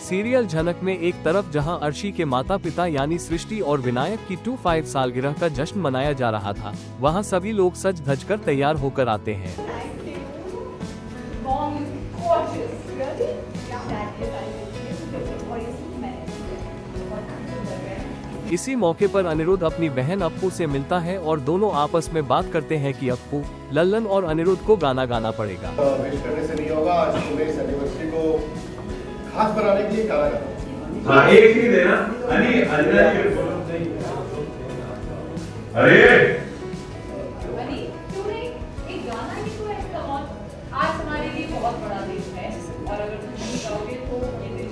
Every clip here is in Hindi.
सीरियल झनक में एक तरफ जहां अर्शी के माता पिता यानी सृष्टि और विनायक की 25 सालगिरह का जश्न मनाया जा रहा था, वहां सभी लोग सज धज कर तैयार होकर आते हैं। इसी मौके पर अनिरुद्ध अपनी बहन अप्पू से मिलता है और दोनों आपस में बात करते हैं कि अप्पू, लल्लन और अनिरुद्ध को गाना गाना पड़ेगा। विश करने से नहीं होगा, आज तुम्हें इस एनिवर्सरी को खास बनाने के लिए गाना गाना। हाँ, एक ही देना। अरे क्यों नहीं, एक गाना ही तो है। कम ऑन, आज हमारे लिए बहुत बड़ा दिन है और अगर तुम नहीं गाओगे तो ये दिन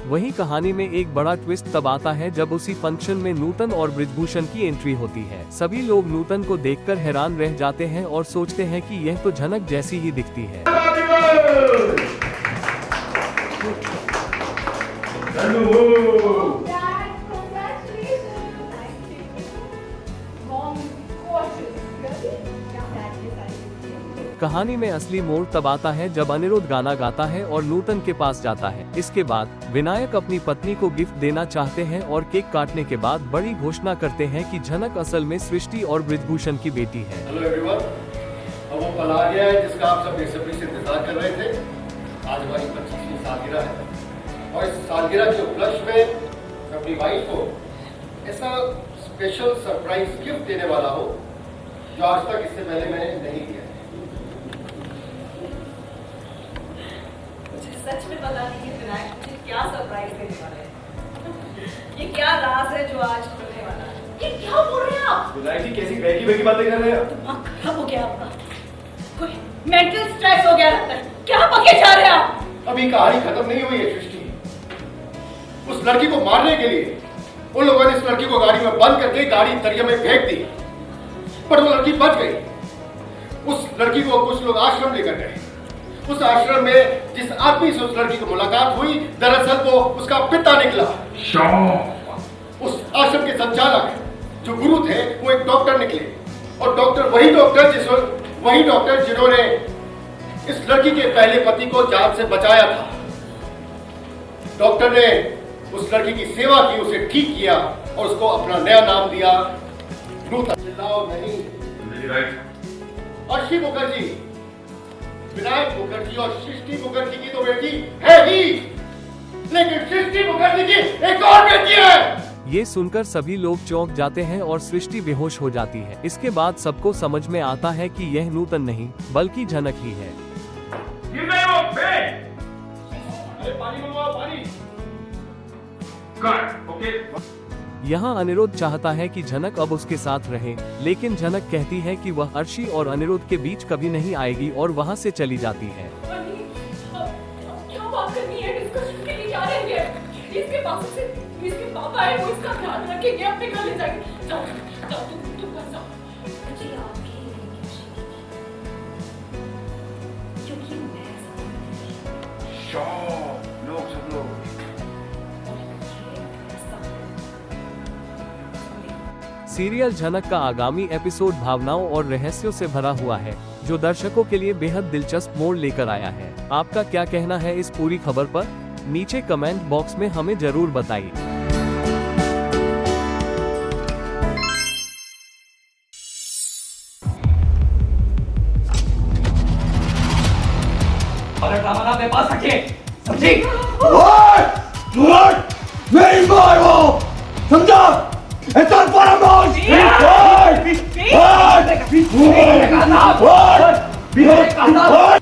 वहीं कहानी में एक बड़ा ट्विस्ट तब आता है जब उसी फंक्शन में नूतन और बृजभूषण की एंट्री होती है। सभी लोग नूतन को देखकर हैरान रह जाते हैं और सोचते हैं कि यह तो झनक जैसी ही दिखती है। कहानी में असली मोड़ तब आता है जब अनिरुद्ध गाना गाता है और नूतन के पास जाता है। इसके बाद विनायक अपनी पत्नी को गिफ्ट देना चाहते हैं और केक काटने के बाद बड़ी घोषणा करते हैं कि झनक असल में सृष्टि और बृजभूषण की बेटी है। हेलो एवरीवन, अब वो पल आ गया है जिसका आप सब बेसब्री से इंतजार कर रहे थे। आज हमारी 25वीं सालगिरह है और इस सालगिरह के उपलक्ष्य में मैं अपनी वाइफ को ऐसा स्पेशल सरप्राइज गिफ्ट देने वाला हूँ जो आज तक इससे पहले मैंने नहीं दिया। सच में पता नहीं कि विनायक मुझे क्या सरप्राइज देने वाला है। ये क्या राज है जो आज खुलने वाला है? ये क्या बोल रहे हैं आप? विनायक जी कैसी बहकी बातें कर रहे हैं? दिमाग खराब हो गया आपका, कोई मेंटल स्ट्रेस हो गया लगता है। क्या बके जा रहे हैं आप? अभी कहानी खत्म नहीं हुई है सृष्टि। उस लड़की को मारने के लिए उन लोगों ने इस लड़की को गाड़ी में बंद करके गाड़ी दरिया में फेंक दी, पर वो लड़की बच गई। उस लड़की को कुछ लोग आश्रम लेकर गए। उस आश्रम में जिस आदमी से उस लड़की को मुलाकात हुई, दरअसल वो उसका पिता निकला। उस आश्रम के संचालक जो गुरु थे वो एक डॉक्टर निकले और वही डॉक्टर जिन्होंने इस लड़की के पहले पति को जान से बचाया था। डॉक्टर ने उस लड़की की सेवा की, उसे ठीक किया और उसको अपना नया नाम दिया नूतन। चिल्लाओ नहीं। अर्शी मुखर्जी, विनायक मुखर्जी और सृष्टि मुखर्जी की तो बेटी है ही, लेकिन सृष्टि मुखर्जी की एक और बेटी है। ये सुनकर सभी लोग चौंक जाते हैं और सृष्टि बेहोश हो जाती है। इसके बाद सबको समझ में आता है कि यह नूतन नहीं बल्कि झनक ही है। पानी मंगवाओ, पानी। यहाँ अनिरुद्ध चाहता है कि झनक अब उसके साथ रहे, लेकिन झनक कहती है कि वह अर्शी और अनिरुद्ध के बीच कभी नहीं आएगी और वहाँ से चली जाती है। क्या बात करनी है? डिस्कशन के लिए क्या रहेंगे? इसके पापा है, वो इसका ध्यान रखेंगे, अपने घर ले जाएंगे। जाओ, तुम घर जाओ। मुझे आपकी क्योंकि मैं सब लोग सीरियल झनक का आगामी एपिसोड भावनाओं और रहस्यों से भरा हुआ है, जो दर्शकों के लिए बेहद दिलचस्प मोड़ लेकर आया है। आपका क्या कहना है इस पूरी खबर पर? नीचे कमेंट बॉक्स में हमें जरूर बताइए। मेरे पास रखिए, समझी? मेरी मार हो, समझा?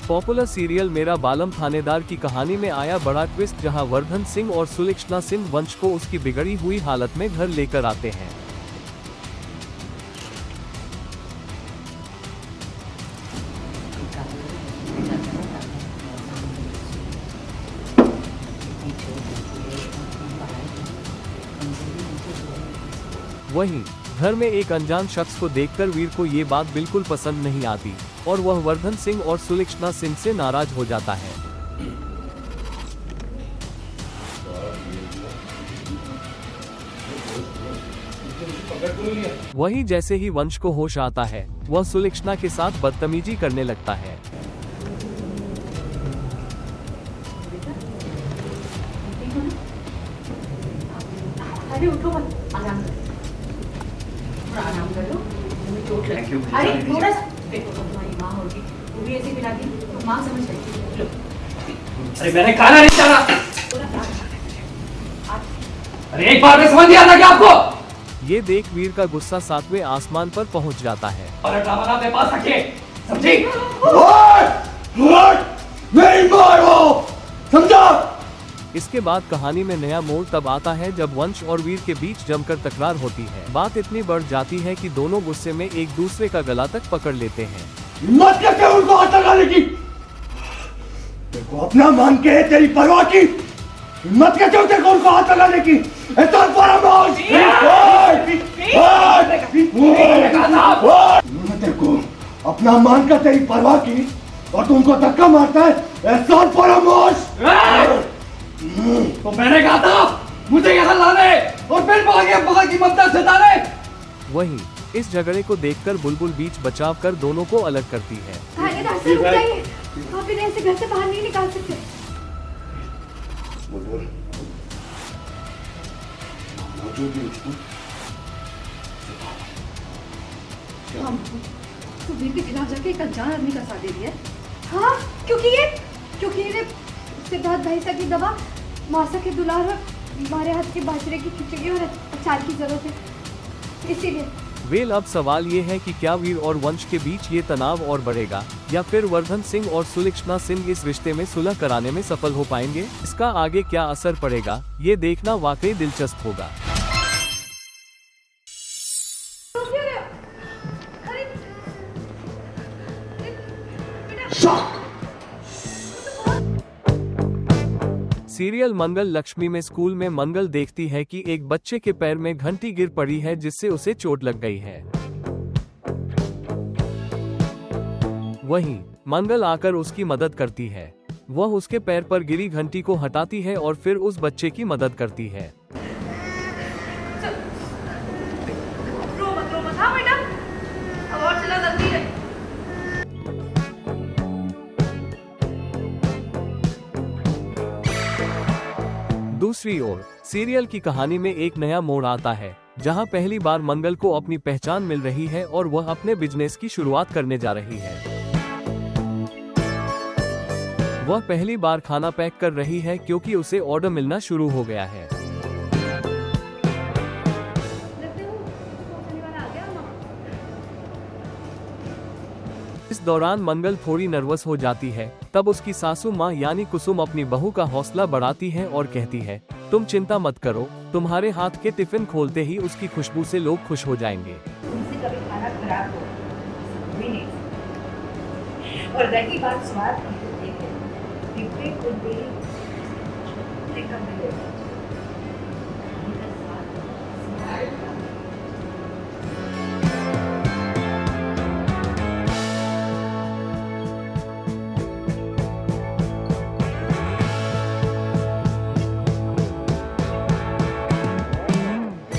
पॉपुलर सीरियल मेरा बालम थानेदार की कहानी में आया बड़ा ट्विस्ट, जहां वर्धन सिंह और सुलक्षणा सिंह वंश को उसकी बिगड़ी हुई हालत में घर लेकर आते हैं। वहीं घर में एक अनजान शख्स को देखकर वीर को ये बात बिल्कुल पसंद नहीं आती और वह वर्धन सिंह और सुलक्षणा सिंह से नाराज हो जाता है। वहीं जैसे ही वंश को होश आता है, वह सुलक्षणा के साथ बदतमीजी करने लगता है। अरे उठो मत, आराम करो, थोड़ा आराम कर लो, तुम्हें चोट Thank you, लगी। मुझे अरे जाने थोड़ा दीजिए। सा देखो, तो तुम्हारी माँ होगी, वो भी ऐसे पिलाती, तो माँ समझ जाएगी। लो, अरे मैंने खाना नहीं चाहा। थोड़ा सा। अरे एक बार में समझ नहीं आता क्या आपको? ये देख वीर का गुस्सा 7वें आसमान पर पहुंच जाता है। और ड्रामा ना अपने पास रखिए, समझी? मेरी माँ हो, समझा? इसके बाद कहानी में नया मोड़ तब आता है जब वंश और वीर के बीच जमकर तकरार होती है। बात इतनी बढ़ जाती है कि दोनों गुस्से में एक दूसरे का गला तक पकड़ लेते हैं। हिम्मत कैसे उनको हाथ लगाने की? देखो अपना मान के तेरी परवाह की, हिम्मत कैसे होते को उनको हाथ लगाने की? ऐसा परामर्श! मैं तेरे को अपना मान कर तेरी परवाह की और तुमको धक्का मारता है, ऐसा परामर्श! तो मैंने कहा था मुझे यहाँ लाने और फिर आगे बगल की ममता सताने। वहीं इस झगड़े को देखकर बुलबुल बीच बचाव कर दोनों को अलग करती है। थानेदार से रुक जाइए, आप इन्हें ऐसे घर से बाहर नहीं निकाल सकते। बुलबुल मौजूद नहीं थी। हम तो वीर के खिलाफ जाके एक अनजान आदमी का साथ दे दिया। हाँ, क्योंकि ये सिद्धार्थ भाई साहब की दवा, मासा के दुलार और हमारे हाथ के बाजरे की खिचड़ी और अचार की जरूरत है, इसीलिए। वेल अब सवाल ये है कि क्या वीर और वंश के बीच ये तनाव और बढ़ेगा या फिर वर्धन सिंह और सुलक्षणा सिंह इस रिश्ते में सुलह कराने में सफल हो पाएंगे? इसका आगे क्या असर पड़ेगा, ये देखना वाकई दिलचस्प होगा। सीरियल मंगल लक्ष्मी में स्कूल में मंगल देखती है कि एक बच्चे के पैर में घंटी गिर पड़ी है जिससे उसे चोट लग गई है। वहीं मंगल आकर उसकी मदद करती है। वह उसके पैर पर गिरी घंटी को हटाती है और फिर उस बच्चे की मदद करती है। रो मत, हाँ बेटा, अब और चला जल्दी है। दूसरी ओर सीरियल की कहानी में एक नया मोड़ आता है, जहां पहली बार मंगल को अपनी पहचान मिल रही है और वह अपने बिजनेस की शुरुआत करने जा रही है। वह पहली बार खाना पैक कर रही है क्योंकि उसे ऑर्डर मिलना शुरू हो गया है। इस दौरान मंगल थोड़ी नर्वस हो जाती है। तब उसकी सासू माँ यानी कुसुम अपनी बहू का हौसला बढ़ाती है और कहती है, तुम चिंता मत करो, तुम्हारे हाथ के टिफिन खोलते ही उसकी खुशबू से लोग खुश हो जाएंगे। तुमसे कभी खाना खराब हो भी नहीं सकता। और रही बात स्वाद की, तो देखे डिब्बे को दे कम मिलेगा।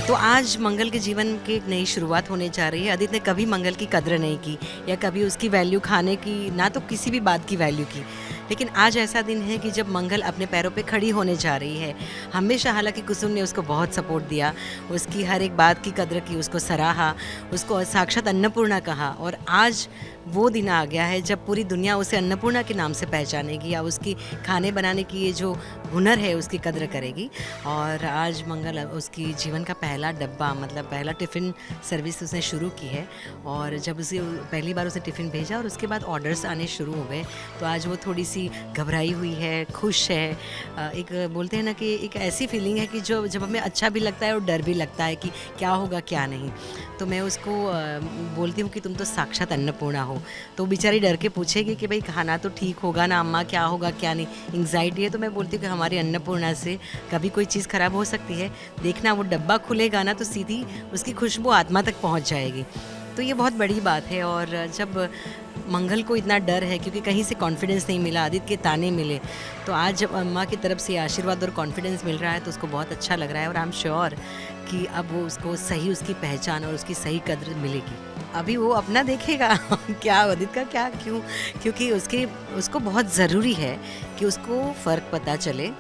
तो आज मंगल के जीवन की एक नई शुरुआत होने जा रही है। आदित्य ने कभी मंगल की कद्र नहीं की या कभी उसकी वैल्यू खाने की, ना तो किसी भी बात की वैल्यू की। लेकिन आज ऐसा दिन है कि जब मंगल अपने पैरों पे खड़ी होने जा रही है। हमेशा हालांकि कुसुम ने उसको बहुत सपोर्ट दिया, उसकी हर एक बात की कद्र की, उसको सराहा, उसको साक्षात अन्नपूर्णा कहा। और आज वो दिन आ गया है जब पूरी दुनिया उसे अन्नपूर्णा के नाम से पहचानेगी या उसकी खाने बनाने की ये जो हुनर है उसकी कद्र करेगी। और आज मंगल उसकी जीवन का पहला डब्बा, मतलब पहला टिफ़िन सर्विस उसने शुरू की है। और जब उसे पहली बार उसे टिफ़िन भेजा और उसके बाद ऑर्डर्स आने शुरू हो गए, तो आज वो थोड़ी सी घबराई हुई है, खुश है। एक बोलते हैं ना कि एक ऐसी फीलिंग है कि जो जब हमें अच्छा भी लगता है और डर भी लगता है कि क्या होगा क्या नहीं। तो मैं उसको बोलती हूँ कि तुम तो साक्षात अन्नपूर्णा हो। तो बेचारी डर के पूछेगी कि भाई खाना तो ठीक होगा ना अम्मा, क्या होगा क्या नहीं, एंग्जाइटी है। तो मैं बोलती हूँ कि हमारी अन्नपूर्णा से कभी कोई चीज़ ख़राब हो सकती है, देखना वो डब्बा खुलेगा ना तो सीधी उसकी खुशबू आत्मा तक पहुँच जाएगी। तो ये बहुत बड़ी बात है। और जब मंगल को इतना डर है क्योंकि कहीं से कॉन्फिडेंस नहीं मिला, आदित्य के ताने मिले, तो आज जब अम्मा की तरफ से आशीर्वाद और कॉन्फिडेंस मिल रहा है तो उसको बहुत अच्छा लग रहा है। और आई एम श्योर कि अब वो उसको सही उसकी पहचान और उसकी सही कद्र मिलेगी। अभी वो अपना देखेगा क्या उदित का क्या क्यों, क्योंकि उसको बहुत ज़रूरी है कि उसको फ़र्क पता चले।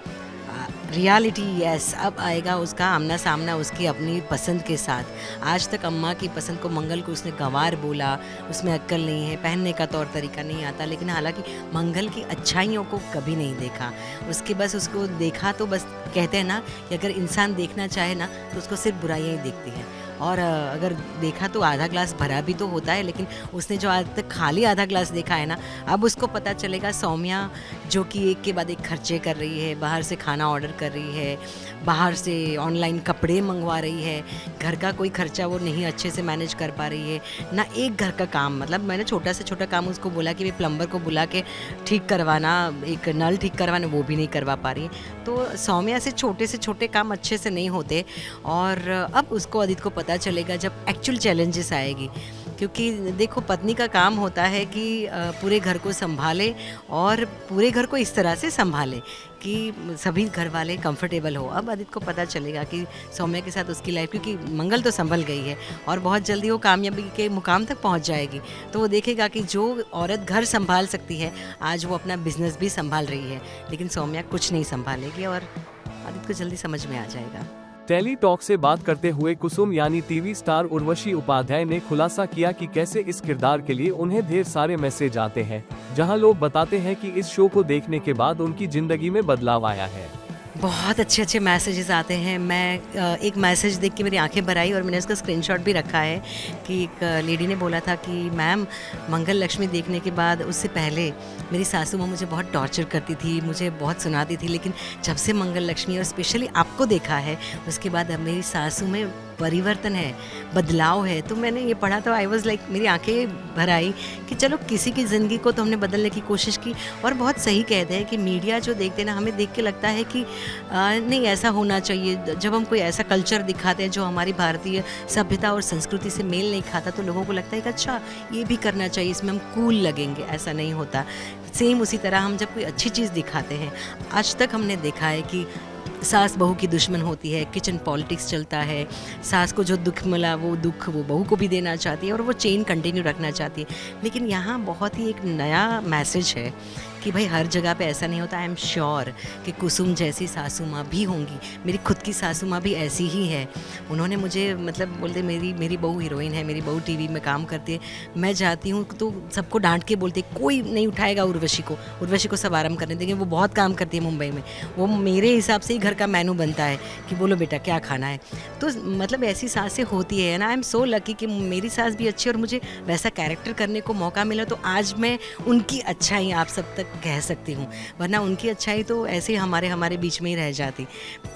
रियलिटी यस अब आएगा उसका आमना सामना उसकी अपनी पसंद के साथ। आज तक अम्मा की पसंद को मंगल को उसने गंवार बोला, उसमें अक्ल नहीं है, पहनने का तौर तरीका नहीं आता, लेकिन हालांकि मंगल की अच्छाइयों को कभी नहीं देखा। उसके बस उसको देखा तो बस कहते हैं ना कि अगर इंसान देखना चाहे ना तो उसको सिर्फ बुराइयाँ ही दिखती हैं, और अगर देखा तो आधा ग्लास भरा भी तो होता है, लेकिन उसने जो आज तक खाली आधा ग्लास देखा है ना, अब उसको पता चलेगा। सौम्या जो कि एक के बाद एक खर्चे कर रही है, बाहर से खाना ऑर्डर कर रही है, बाहर से ऑनलाइन कपड़े मंगवा रही है, घर का कोई खर्चा वो नहीं अच्छे से मैनेज कर पा रही है ना, एक घर का काम, मतलब मैंने छोटा से छोटा काम उसको बोला कि भाई प्लम्बर को बुला के ठीक करवाना, एक नल ठीक करवाना, वो भी नहीं करवा पा रही है। तो सौम्या से छोटे काम अच्छे से नहीं होते, और अब उसको अदित को पता चलेगा जब एक्चुअल चैलेंजेस आएगी। क्योंकि देखो पत्नी का काम होता है कि पूरे घर को संभाले और पूरे घर को इस तरह से संभाले कि सभी घर वाले कंफर्टेबल हो। अब आदित्य को पता चलेगा कि सौम्या के साथ उसकी लाइफ, क्योंकि मंगल तो संभल गई है और बहुत जल्दी वो कामयाबी के मुकाम तक पहुंच जाएगी, तो वो देखेगा कि जो औरत घर संभाल सकती है आज वो अपना बिजनेस भी संभाल रही है, लेकिन सौम्या कुछ नहीं संभालेगी, और आदित्य को जल्दी समझ में आ जाएगा। टेली टॉक से बात करते हुए कुसुम यानी टीवी स्टार उर्वशी उपाध्याय ने खुलासा किया कि कैसे इस किरदार के लिए उन्हें ढेर सारे मैसेज आते हैं, जहां लोग बताते हैं कि इस शो को देखने के बाद उनकी जिंदगी में बदलाव आया है। बहुत अच्छे मैसेजेस आते हैं। मैं एक मैसेज देख के मेरी आंखें भर आई और मैंने उसका स्क्रीनशॉट भी रखा है कि एक लेडी ने बोला था कि मैम मंगल लक्ष्मी देखने के बाद उससे पहले मेरी सासू माँ मुझे बहुत टॉर्चर करती थी, मुझे बहुत सुनाती थी, लेकिन जब से मंगल लक्ष्मी और स्पेशली आपको देखा है उसके बाद अब मेरी सासू में परिवर्तन है, बदलाव है। तो मैंने ये पढ़ा तो आई वॉज लाइक मेरी आंखें भर आई कि चलो किसी की ज़िंदगी को तो हमने बदलने की कोशिश की। और बहुत सही कहते हैं कि मीडिया जो देखते हैं ना, हमें देख के लगता है कि नहीं ऐसा होना चाहिए। जब हम कोई ऐसा कल्चर दिखाते हैं जो हमारी भारतीय सभ्यता और संस्कृति से मेल नहीं खाता, तो लोगों को लगता है कि अच्छा ये भी करना चाहिए, इसमें हम कूल लगेंगे। ऐसा नहीं होता। सेम उसी तरह हम जब कोई अच्छी चीज़ दिखाते हैं, आज तक हमने देखा है कि सास बहू की दुश्मन होती है, किचन पॉलिटिक्स चलता है, सास को जो दुख मिला वो दुख वो बहू को भी देना चाहती है और वो चेन कंटिन्यू रखना चाहती है। लेकिन यहाँ बहुत ही एक नया मैसेज है कि भाई हर जगह पे ऐसा नहीं होता। आई एम श्योर कि कुसुम जैसी सासू माँ भी होंगी, मेरी खुद की सासू माँ भी ऐसी ही है। उन्होंने मुझे मतलब बोलते मेरी बहू हीरोइन है, मेरी बहू टीवी में काम करती है, मैं जाती हूँ तो सबको डांट के बोलते कोई नहीं उठाएगा उर्वशी को सब आराम करने देंगे, वो बहुत काम करती है मुंबई में, वो मेरे हिसाब से ही घर का मेनू बनता है कि बोलो बेटा क्या खाना है। तो मतलब ऐसी सासें होती है ना। आई एम सो लकी कि मेरी सास भी अच्छी और मुझे वैसा कैरेक्टर करने को मौका मिला, तो आज मैं उनकी अच्छाई आप सब तक कह सकती हूँ, वरना उनकी अच्छाई तो ऐसे ही हमारे बीच में ही रह जाती।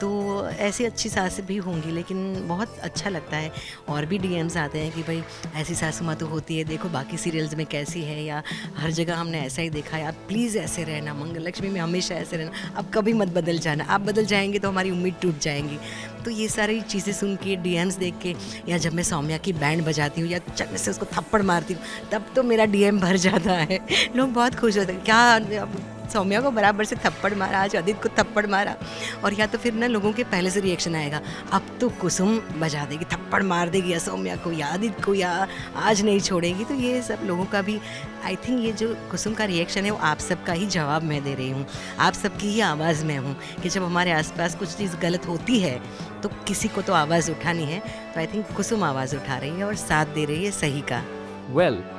तो ऐसी अच्छी सासें भी होंगी, लेकिन बहुत अच्छा लगता है। और भी डीएम्स आते हैं कि भाई ऐसी सासू माँ तो होती है, देखो बाकी सीरियल्स में कैसी है, या हर जगह हमने ऐसा ही देखा है, आप प्लीज़ ऐसे रहना, मंगल लक्ष्मी में हमेशा ऐसे रहना, अब कभी मत बदल जाना, आप बदल जाएंगे तो हमारी उम्मीद टूट जाएंगी। तो ये सारी चीज़ें सुन के, डीएम्स देख के, या जब मैं सौम्या की बैंड बजाती हूँ या चलने से उसको थप्पड़ मारती हूँ, तब तो मेरा डीएम भर जाता है। लोग बहुत खुश होते हैं, क्या सौम्या को बराबर से थप्पड़ मारा, आज आदित्य को थप्पड़ मारा। और या तो फिर ना लोगों के पहले से रिएक्शन आएगा, अब तो कुसुम बजा देगी, थप्पड़ मार देगी या सौम्या को या आदित्य को, या आज नहीं छोड़ेगी। तो ये सब लोगों का भी आई थिंक ये जो कुसुम का रिएक्शन है वो आप सबका ही जवाब मैं दे रही हूँ, आप सबकी ही आवाज़ में हूँ कि जब हमारे आसपास कुछ चीज़ गलत होती है तो किसी को तो आवाज़ उठानी है। तो आई थिंक कुसुम आवाज़ उठा रही है और साथ दे रही है सही का।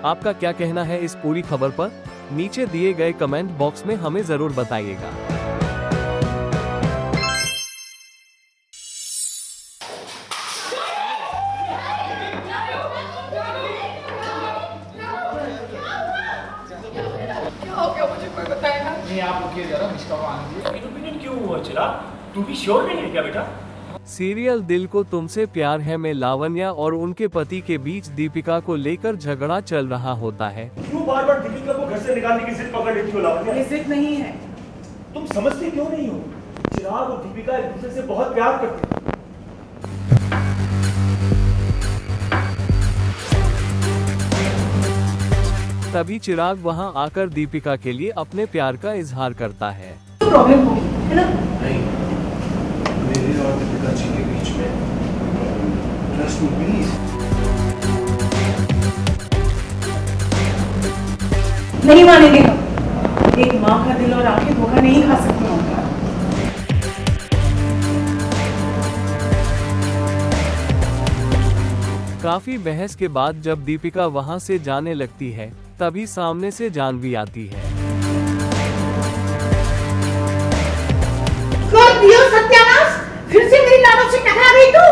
आपका क्या कहना है इस पूरी खबर पर? नीचे दिए गए कमेंट बॉक्स में हमें जरूर बताइएगा। नहीं आप रुकिए जरा, इसका आने क्यों हुआ चिराग? तू भी श्योर नहीं है क्या बेटा? सीरियल दिल को तुमसे प्यार है में लावण्या और उनके पति के बीच दीपिका को लेकर झगड़ा चल रहा होता है। क्यों बार बार दीपिका को घर से निकालने की जिद पकड़ लेती हो लावण्या? ये जिद नहीं है। तुम समझती क्यों नहीं हो? चिराग और दीपिका एक दूसरे से बहुत प्यार करते हैं। तभी चिराग वहां आकर दीपिका के लिए अपने प्यार का इजहार करता है। तो प्रॉब्लम होगी है ना? नहीं, मेरे और दीपिका जी के बीच में ट्रस्ट मी प्लीज। नहीं मानेंगे हम। एक माँ का दिल और आंखें धोखा नहीं खा सकती ओंकार। काफी बहस के बाद जब दीपिका वहां से जाने लगती है, तभी सामने से जानवी आती है। कर दियो सत्यानाश, फिर से मेरी लाडो से टकरा गई तू।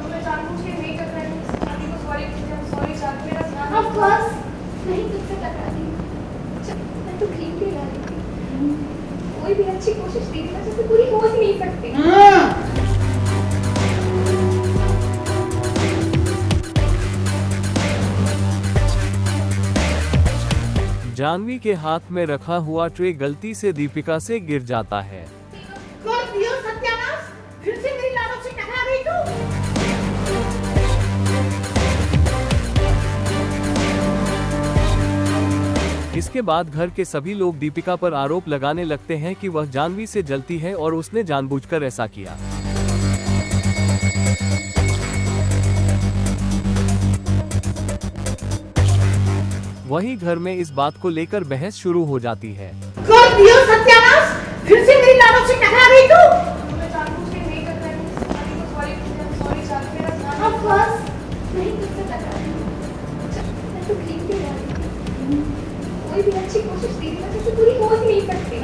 मैं जानबूझ के नहीं टकराई, अभी को सॉरी पूछा, सॉरी चाहती मेरा ध्यान Of course, नहीं तुझसे टकराती। मैं तो क्रीम भी ला रही थी। कोई भी अच्छी कोशिश तेरी वजह से पूरी हो ही नहीं सकती। जानवी के हाथ में रखा हुआ ट्रे गलती से दीपिका से गिर जाता है। कर दियो सत्यानाश, फिर से मेरी लाडो से टकरा गई तू। इसके बाद घर के सभी लोग दीपिका पर आरोप लगाने लगते हैं कि वह जानवी से जलती है और उसने जानबूझकर ऐसा किया। वहीं घर में इस बात को लेकर बहस शुरू हो जाती है। कर दियो सत्यानाश, फिर से मेरी लाडो से टकरा गई तू। मैं जानबूझ के नहीं टकराई, अभी को सॉरी पूछा, सॉरी चाहती मेरा ध्यान Of course, नहीं तुझसे टकराती। मैं तो क्रीम भी ला रही थी। कोई भी अच्छी कोशिश तेरी वजह से पूरी हो ही नहीं सकती।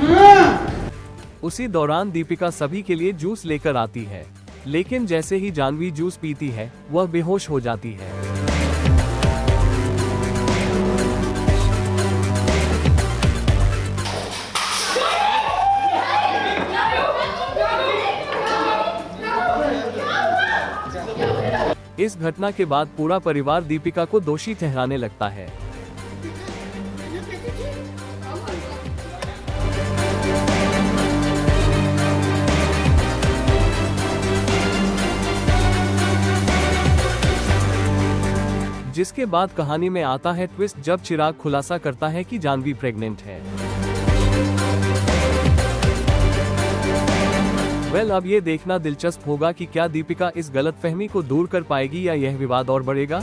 उसी दौरान दीपिका सभी के लिए जूस लेकर आती है, लेकिन जैसे ही जानवी जूस पीती है, वह बेहोश हो जाती है। इस घटना के बाद पूरा परिवार दीपिका को दोषी ठहराने लगता है। जिसके बाद कहानी में आता है ट्विस्ट, जब चिराग खुलासा करता है कि जानवी प्रेग्नेंट है। अब ये देखना दिलचस्प होगा कि क्या दीपिका इस गलतफहमी को दूर कर पाएगी या यह विवाद और बढ़ेगा।